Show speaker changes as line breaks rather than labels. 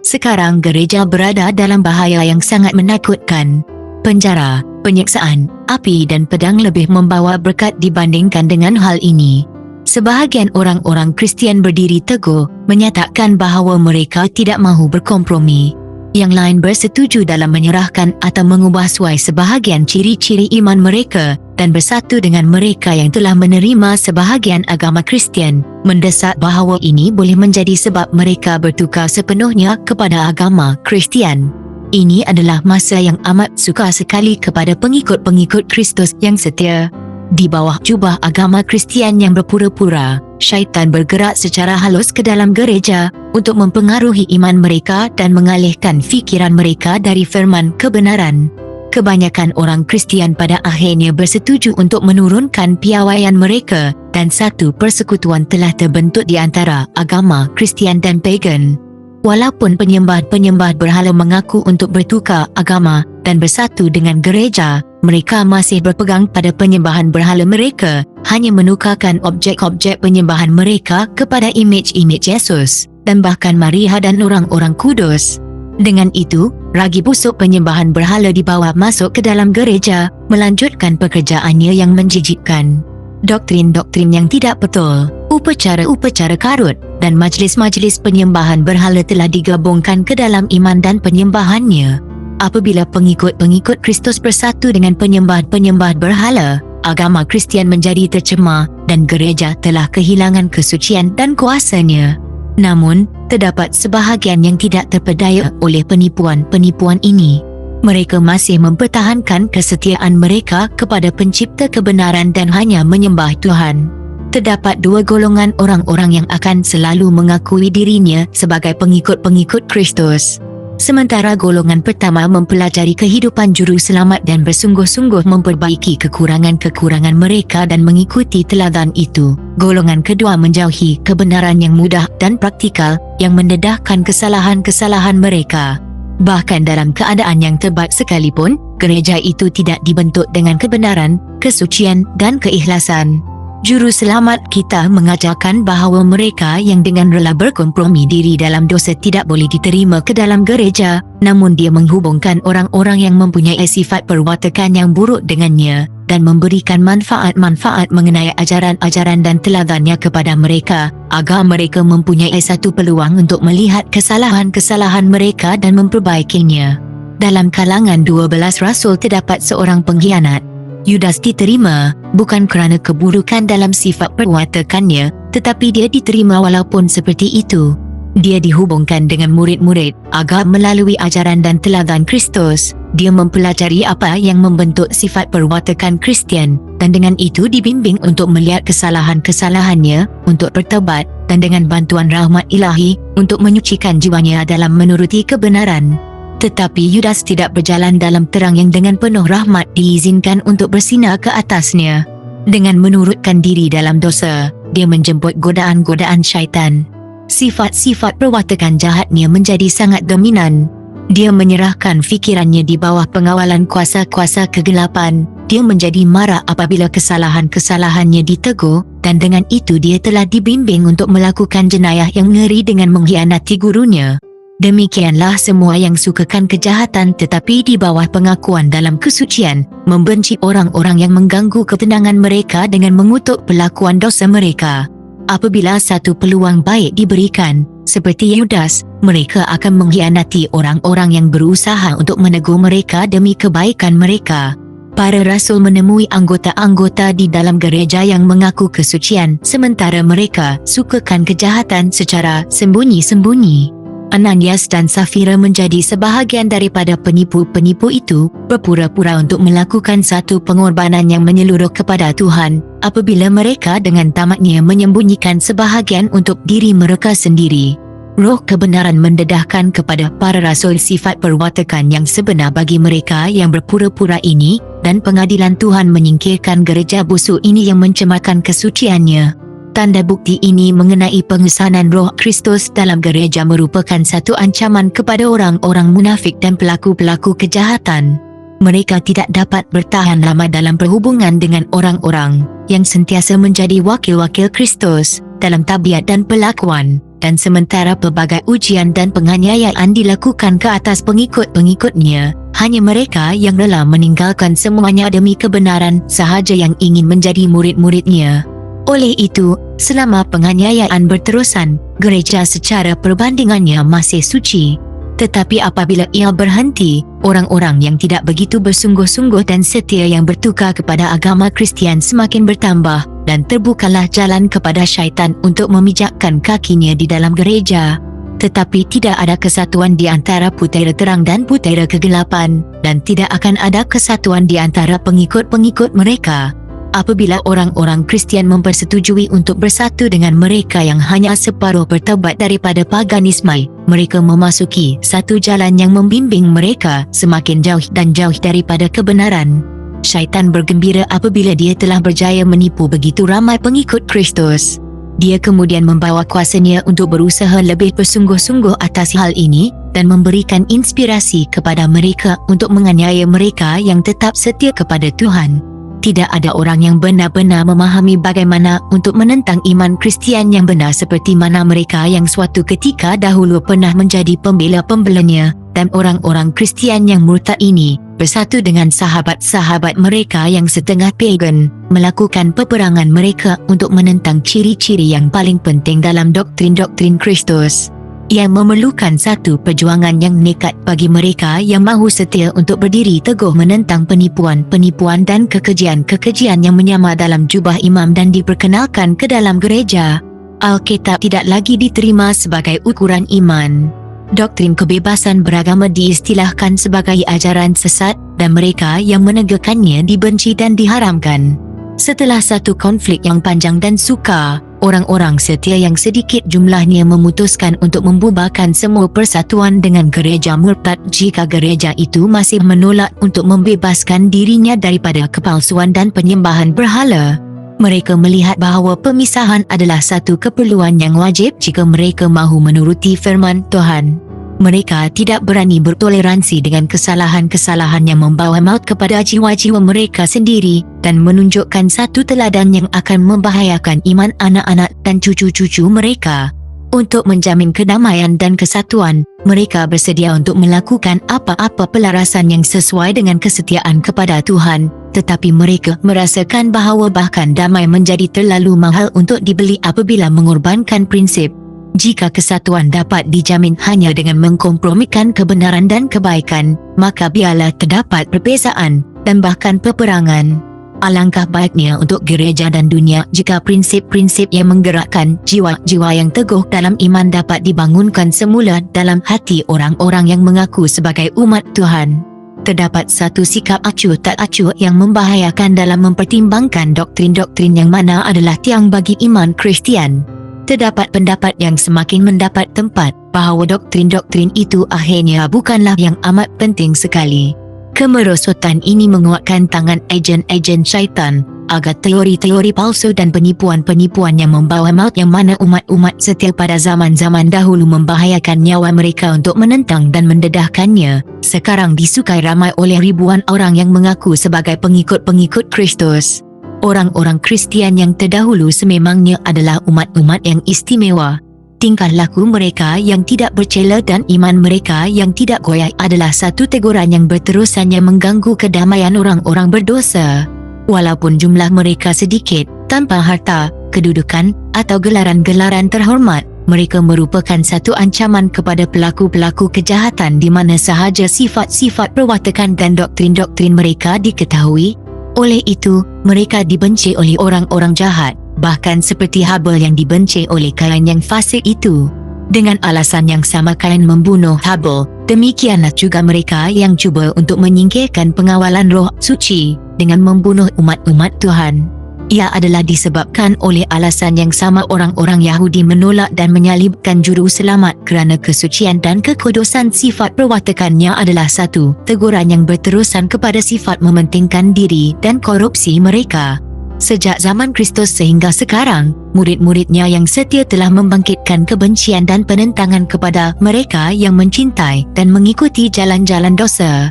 Sekarang gereja berada dalam bahaya yang sangat menakutkan. Penjara, penyiksaan, api dan pedang lebih membawa berkat dibandingkan dengan hal ini. Sebahagian orang-orang Kristian berdiri teguh, menyatakan bahawa mereka tidak mahu berkompromi. Yang lain bersetuju dalam menyerahkan atau mengubah suai sebahagian ciri-ciri iman mereka dan bersatu dengan mereka yang telah menerima sebahagian agama Kristian, mendesak bahawa ini boleh menjadi sebab mereka bertukar sepenuhnya kepada agama Kristian. Ini adalah masa yang amat sukar sekali kepada pengikut-pengikut Kristus yang setia. Di bawah jubah agama Kristian yang berpura-pura, syaitan bergerak secara halus ke dalam gereja untuk mempengaruhi iman mereka dan mengalihkan fikiran mereka dari firman kebenaran. Kebanyakan orang Kristian pada akhirnya bersetuju untuk menurunkan piawaian mereka dan satu persekutuan telah terbentuk di antara agama Kristian dan pagan. Walaupun penyembah-penyembah berhala mengaku untuk bertukar agama dan bersatu dengan gereja, mereka masih berpegang pada penyembahan berhala mereka, hanya menukarkan objek-objek penyembahan mereka kepada imej-imej Yesus dan bahkan Maria dan orang-orang kudus. Dengan itu, ragi busuk penyembahan berhala dibawa masuk ke dalam gereja, melanjutkan pekerjaannya yang menjijikkan. Doktrin-doktrin yang tidak betul, upacara-upacara karut dan majlis-majlis penyembahan berhala telah digabungkan ke dalam iman dan penyembahannya. Apabila pengikut-pengikut Kristus bersatu dengan penyembah-penyembah berhala, agama Kristian menjadi tercemar dan gereja telah kehilangan kesucian dan kuasanya. Namun, terdapat sebahagian yang tidak terpedaya oleh penipuan-penipuan ini. Mereka masih mempertahankan kesetiaan mereka kepada pencipta kebenaran dan hanya menyembah Tuhan. Terdapat dua golongan orang-orang yang akan selalu mengakui dirinya sebagai pengikut-pengikut Kristus. Sementara golongan pertama mempelajari kehidupan juru selamat dan bersungguh-sungguh memperbaiki kekurangan-kekurangan mereka dan mengikuti teladan itu. Golongan kedua menjauhi kebenaran yang mudah dan praktikal yang mendedahkan kesalahan-kesalahan mereka. Bahkan dalam keadaan yang terbaik sekalipun, gereja itu tidak dibentuk dengan kebenaran, kesucian dan keikhlasan. Juru selamat kita mengajarkan bahawa mereka yang dengan rela berkompromi diri dalam dosa tidak boleh diterima ke dalam gereja, namun dia menghubungkan orang-orang yang mempunyai sifat perwatakan yang buruk dengannya dan memberikan manfaat-manfaat mengenai ajaran-ajaran dan teladannya kepada mereka, agar mereka mempunyai satu peluang untuk melihat kesalahan-kesalahan mereka dan memperbaikinya. Dalam kalangan 12 rasul terdapat seorang pengkhianat. Yudas diterima, bukan kerana keburukan dalam sifat perwatakannya, tetapi dia diterima walaupun seperti itu. Dia dihubungkan dengan murid-murid agar melalui ajaran dan teladan Kristus, dia mempelajari apa yang membentuk sifat perwatakan Kristian dan dengan itu dibimbing untuk melihat kesalahan-kesalahannya, untuk bertaubat dan dengan bantuan rahmat ilahi, untuk menyucikan jiwanya dalam menuruti kebenaran. Tetapi Yudas tidak berjalan dalam terang yang dengan penuh rahmat diizinkan untuk bersinar ke atasnya. Dengan menurutkan diri dalam dosa, dia menjemput godaan-godaan syaitan. Sifat-sifat perwatakan jahatnya menjadi sangat dominan. Dia menyerahkan fikirannya di bawah pengawalan kuasa-kuasa kegelapan. Dia menjadi marah apabila kesalahan-kesalahannya ditegur dan dengan itu dia telah dibimbing untuk melakukan jenayah yang ngeri dengan mengkhianati gurunya. Demikianlah semua yang sukakan kejahatan tetapi di bawah pengakuan dalam kesucian, membenci orang-orang yang mengganggu ketenangan mereka dengan mengutuk pelakuan dosa mereka. Apabila satu peluang baik diberikan, seperti Yudas, mereka akan mengkhianati orang-orang yang berusaha untuk menegur mereka demi kebaikan mereka. Para rasul menemui anggota-anggota di dalam gereja yang mengaku kesucian, sementara mereka sukakan kejahatan secara sembunyi-sembunyi. Ananias dan Safira menjadi sebahagian daripada penipu-penipu itu, berpura-pura untuk melakukan satu pengorbanan yang menyeluruh kepada Tuhan, apabila mereka dengan tamaknya menyembunyikan sebahagian untuk diri mereka sendiri. Roh kebenaran mendedahkan kepada para rasul sifat perwatakan yang sebenar bagi mereka yang berpura-pura ini, dan pengadilan Tuhan menyingkirkan gereja busuk ini yang mencemarkan kesuciannya. Tanda bukti ini mengenai pengesanan Roh Kristus dalam gereja merupakan satu ancaman kepada orang-orang munafik dan pelaku-pelaku kejahatan. Mereka tidak dapat bertahan lama dalam perhubungan dengan orang-orang yang sentiasa menjadi wakil-wakil Kristus dalam tabiat dan pelakuan. dan sementara pelbagai ujian dan penganiayaan dilakukan ke atas pengikut-pengikutnya, hanya mereka yang rela meninggalkan semuanya demi kebenaran sahaja yang ingin menjadi murid-muridnya. Oleh itu, selama penganiayaan berterusan, gereja secara perbandingannya masih suci. Tetapi apabila ia berhenti, orang-orang yang tidak begitu bersungguh-sungguh dan setia yang bertukar kepada agama Kristian semakin bertambah, dan terbukalah jalan kepada syaitan untuk memijakkan kakinya di dalam gereja. Tetapi tidak ada kesatuan di antara putera terang dan putera kegelapan, dan tidak akan ada kesatuan di antara pengikut-pengikut mereka. Apabila orang-orang Kristian mempersetujui untuk bersatu dengan mereka yang hanya separuh bertaubat daripada paganisme, mereka memasuki satu jalan yang membimbing mereka semakin jauh dan jauh daripada kebenaran. Syaitan bergembira apabila dia telah berjaya menipu begitu ramai pengikut Kristus. Dia kemudian membawa kuasanya untuk berusaha lebih bersungguh-sungguh atas hal ini dan memberikan inspirasi kepada mereka untuk menganiaya mereka yang tetap setia kepada Tuhan. Tidak ada orang yang benar-benar memahami bagaimana untuk menentang iman Kristian yang benar seperti mana mereka yang suatu ketika dahulu pernah menjadi pembela-pembelanya, dan orang-orang Kristian yang murtad ini bersatu dengan sahabat-sahabat mereka yang setengah pagan, melakukan peperangan mereka untuk menentang ciri-ciri yang paling penting dalam doktrin-doktrin Kristus. Ia memerlukan satu perjuangan yang nekat bagi mereka yang mahu setia untuk berdiri teguh menentang penipuan-penipuan dan kekejian-kekejian yang menyamar dalam jubah imam dan diperkenalkan ke dalam gereja. Alkitab tidak lagi diterima sebagai ukuran iman. Doktrin kebebasan beragama diistilahkan sebagai ajaran sesat dan mereka yang menegakkannya dibenci dan diharamkan. Setelah satu konflik yang panjang dan sukar, orang-orang setia yang sedikit jumlahnya memutuskan untuk membubarkan semua persatuan dengan gereja murtad jika gereja itu masih menolak untuk membebaskan dirinya daripada kepalsuan dan penyembahan berhala. Mereka melihat bahawa pemisahan adalah satu keperluan yang wajib jika mereka mahu menuruti firman Tuhan. Mereka tidak berani bertoleransi dengan kesalahan-kesalahan yang membawa maut kepada jiwa-jiwa mereka sendiri dan menunjukkan satu teladan yang akan membahayakan iman anak-anak dan cucu-cucu mereka. Untuk menjamin kedamaian dan kesatuan, mereka bersedia untuk melakukan apa-apa pelarasan yang sesuai dengan kesetiaan kepada Tuhan, tetapi mereka merasakan bahawa bahkan damai menjadi terlalu mahal untuk dibeli apabila mengorbankan prinsip. Jika kesatuan dapat dijamin hanya dengan mengkompromikan kebenaran dan kebaikan, maka biarlah terdapat perbezaan dan bahkan peperangan. Alangkah baiknya untuk gereja dan dunia jika prinsip-prinsip yang menggerakkan jiwa-jiwa yang teguh dalam iman dapat dibangunkan semula dalam hati orang-orang yang mengaku sebagai umat Tuhan. Terdapat satu sikap acuh tak acuh yang membahayakan dalam mempertimbangkan doktrin-doktrin yang mana adalah tiang bagi iman Kristian. Terdapat pendapat yang semakin mendapat tempat bahawa doktrin-doktrin itu akhirnya bukanlah yang amat penting sekali. Kemerosotan ini menguatkan tangan ejen-ejen syaitan agar teori-teori palsu dan penipuan-penipuan yang membawa maut yang mana umat-umat setia pada zaman-zaman dahulu membahayakan nyawa mereka untuk menentang dan mendedahkannya, sekarang disukai ramai oleh ribuan orang yang mengaku sebagai pengikut-pengikut Kristus. Orang-orang Kristian yang terdahulu sememangnya adalah umat-umat yang istimewa. Tingkah laku mereka yang tidak bercela dan iman mereka yang tidak goyah adalah satu teguran yang berterusan yang mengganggu kedamaian orang-orang berdosa. Walaupun jumlah mereka sedikit, tanpa harta, kedudukan, atau gelaran-gelaran terhormat, mereka merupakan satu ancaman kepada pelaku-pelaku kejahatan di mana sahaja sifat-sifat perwatakan dan doktrin-doktrin mereka diketahui. Oleh itu, mereka dibenci oleh orang-orang jahat, bahkan seperti Habel yang dibenci oleh Kain yang fasik itu. Dengan alasan yang sama Kain membunuh Habel, demikianlah juga mereka yang cuba untuk menyingkirkan pengawalan roh suci dengan membunuh umat-umat Tuhan. Ia adalah disebabkan oleh alasan yang sama orang-orang Yahudi menolak dan menyalibkan juru selamat kerana kesucian dan kekudusan sifat perwatakannya adalah satu teguran yang berterusan kepada sifat mementingkan diri dan korupsi mereka. Sejak zaman Kristus sehingga sekarang, murid-muridnya yang setia telah membangkitkan kebencian dan penentangan kepada mereka yang mencintai dan mengikuti jalan-jalan dosa.